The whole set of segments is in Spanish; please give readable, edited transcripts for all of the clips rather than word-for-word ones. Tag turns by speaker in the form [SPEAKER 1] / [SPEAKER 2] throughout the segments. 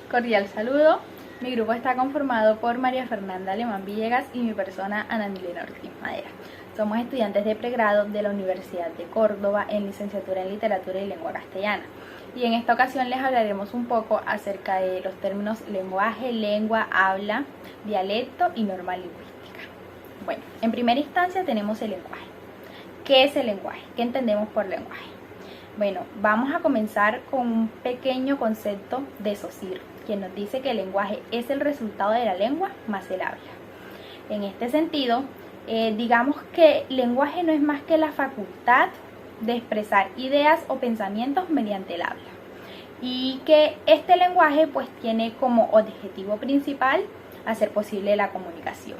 [SPEAKER 1] Cordial saludo. Mi grupo está conformado por María Fernanda Alemán Villegas y mi persona Ana Milena Ortiz Madera. Somos estudiantes de pregrado de la Universidad de Córdoba en licenciatura en Literatura y Lengua Castellana. Y en esta ocasión les hablaremos un poco acerca de los términos lenguaje, lengua, habla, dialecto y norma lingüística. Bueno, en primera instancia tenemos el lenguaje. ¿Qué es el lenguaje? ¿Qué entendemos por lenguaje? Bueno, vamos a comenzar con un pequeño concepto de Saussure, quien nos dice que el lenguaje es el resultado de la lengua más el habla. En este sentido, digamos que el lenguaje no es más que la facultad de expresar ideas o pensamientos mediante el habla. Y que este lenguaje pues tiene como objetivo principal hacer posible la comunicación.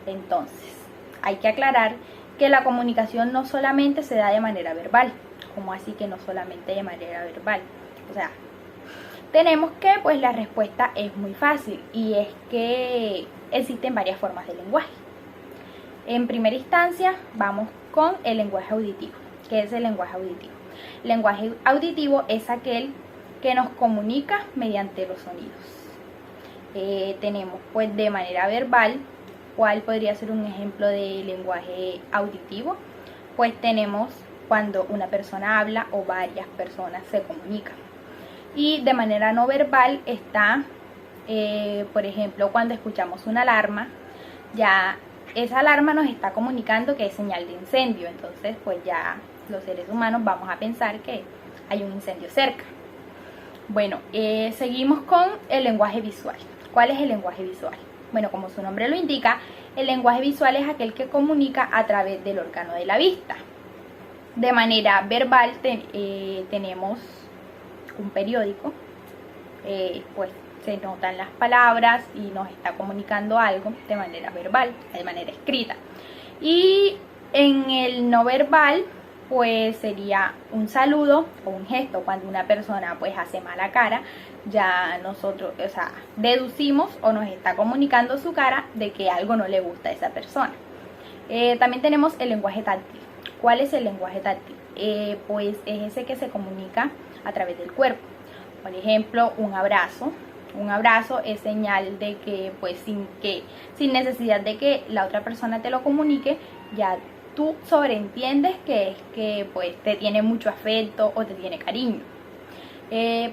[SPEAKER 1] Entonces, hay que aclarar que la comunicación no solamente se da de manera verbal. ¿Cómo así que no solamente de manera verbal? O sea, tenemos que pues la respuesta es muy fácil y es que existen varias formas de lenguaje. En primera instancia vamos con el lenguaje auditivo. ¿Qué es el lenguaje auditivo? El lenguaje auditivo es aquel que nos comunica mediante los sonidos. Tenemos pues de manera verbal. ¿Cuál podría ser un ejemplo de lenguaje auditivo? Pues tenemos cuando una persona habla o varias personas se comunican. Y de manera no verbal está, por ejemplo, cuando escuchamos una alarma, ya esa alarma nos está comunicando que es señal de incendio. Entonces, pues ya los seres humanos vamos a pensar que hay un incendio cerca. Bueno, seguimos con el lenguaje visual. ¿Cuál es el lenguaje visual? Bueno, como su nombre lo indica, el lenguaje visual es aquel que comunica a través del órgano de la vista. De manera verbal tenemos un periódico, pues se notan las palabras y nos está comunicando algo de manera verbal, de manera escrita. Y en el no verbal, pues sería un saludo o un gesto. Cuando una persona pues hace mala cara, ya nosotros, deducimos o nos está comunicando su cara de que algo no le gusta a esa persona. También tenemos el lenguaje táctil. ¿Cuál es el lenguaje táctil? Pues es ese que se comunica a través del cuerpo. Por ejemplo, un abrazo. Un abrazo es señal de que, pues, sin necesidad de que la otra persona te lo comunique, ya tú sobreentiendes que es que pues te tiene mucho afecto o te tiene cariño.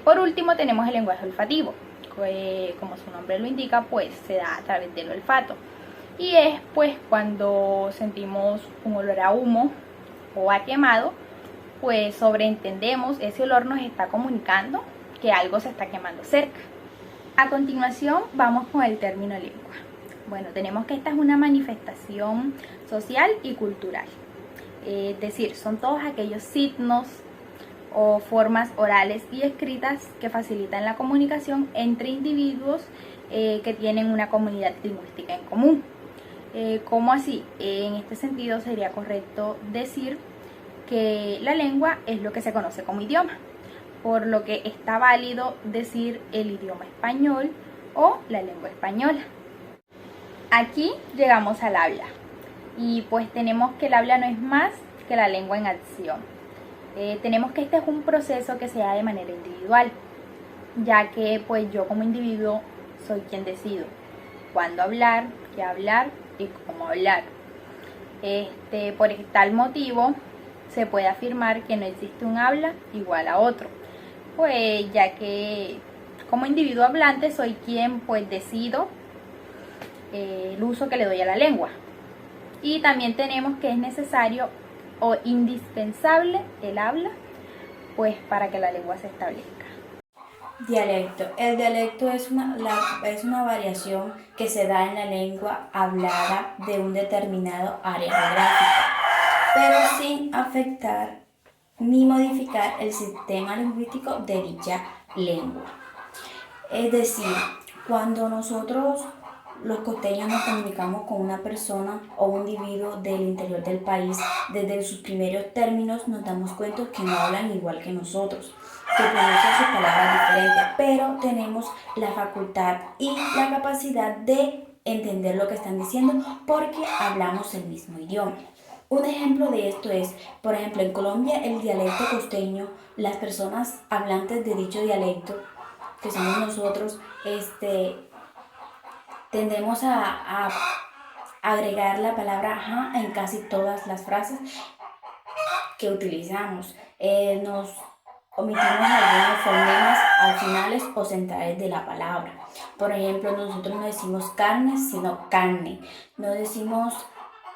[SPEAKER 1] Por último tenemos el lenguaje olfativo, que como su nombre lo indica, pues se da a través del olfato. Y es pues cuando sentimos un olor a humo o a quemado, pues sobreentendemos, ese olor nos está comunicando que algo se está quemando cerca. A continuación vamos con el término lengua. Bueno, tenemos que esta es una manifestación social y cultural. Es decir, son todos aquellos signos o formas orales y escritas que facilitan la comunicación entre individuos que tienen una comunidad lingüística en común. ¿Cómo así? En este sentido sería correcto decir que la lengua es lo que se conoce como idioma, por lo que está válido decir el idioma español o la lengua española. Aquí llegamos al habla y pues tenemos que el habla no es más que la lengua en acción. Tenemos que este es un proceso que se da de manera individual, ya que pues yo como individuo soy quien decido cuándo hablar, qué hablar y cómo hablar. Por tal motivo se puede afirmar que no existe un habla igual a otro, pues ya que como individuo hablante soy quien pues decido el uso que le doy a la lengua. Y también tenemos que es necesario o indispensable el habla pues para que la lengua se establezca.
[SPEAKER 2] Dialecto. El dialecto es una variación que se da en la lengua hablada de un determinado área geográfica, pero sin afectar ni modificar el sistema lingüístico de dicha lengua. Es decir, cuando nosotros los costeños nos comunicamos con una persona o un individuo del interior del país, desde sus primeros términos nos damos cuenta que no hablan igual que nosotros, que pronuncian sus palabras diferentes, pero tenemos la facultad y la capacidad de entender lo que están diciendo porque hablamos el mismo idioma. Un ejemplo de esto es, por ejemplo, en Colombia el dialecto costeño, las personas hablantes de dicho dialecto que somos nosotros, tendemos a agregar la palabra ajá en casi todas las frases que utilizamos. Nos omitimos algunos fonemas al finales o centrales de la palabra. Por ejemplo, nosotros no decimos carne, sino carne. No decimos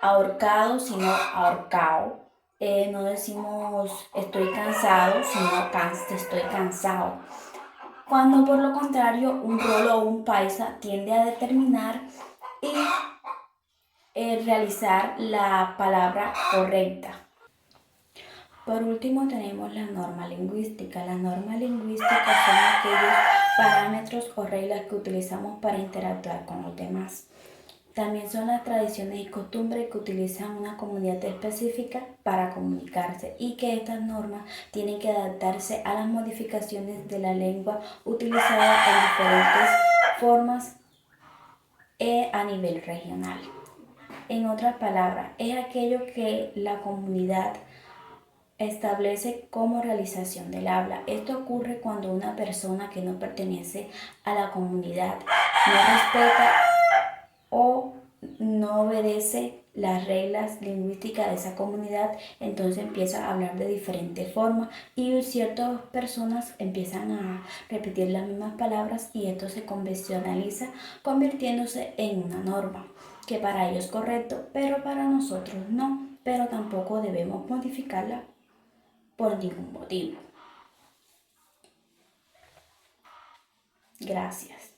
[SPEAKER 2] ahorcado, sino ahorcado. No decimos estoy cansado, sino estoy cansado. Cuando por lo contrario un rolo o un paisa tiende a determinar y realizar la palabra correcta. Por último tenemos la norma lingüística. Las normas lingüísticas son aquellos parámetros o reglas que utilizamos para interactuar con los demás. También son las tradiciones y costumbres que utilizan una comunidad específica para comunicarse y que estas normas tienen que adaptarse a las modificaciones de la lengua utilizada en diferentes formas a nivel regional. En otras palabras, es aquello que la comunidad establece como realización del habla. Esto ocurre cuando una persona que no pertenece a la comunidad no respeta o no obedece las reglas lingüísticas de esa comunidad, entonces empieza a hablar de diferentes formas y ciertas personas empiezan a repetir las mismas palabras y esto se convencionaliza convirtiéndose en una norma que para ellos es correcto, pero para nosotros no, pero tampoco debemos modificarla por ningún motivo. Gracias.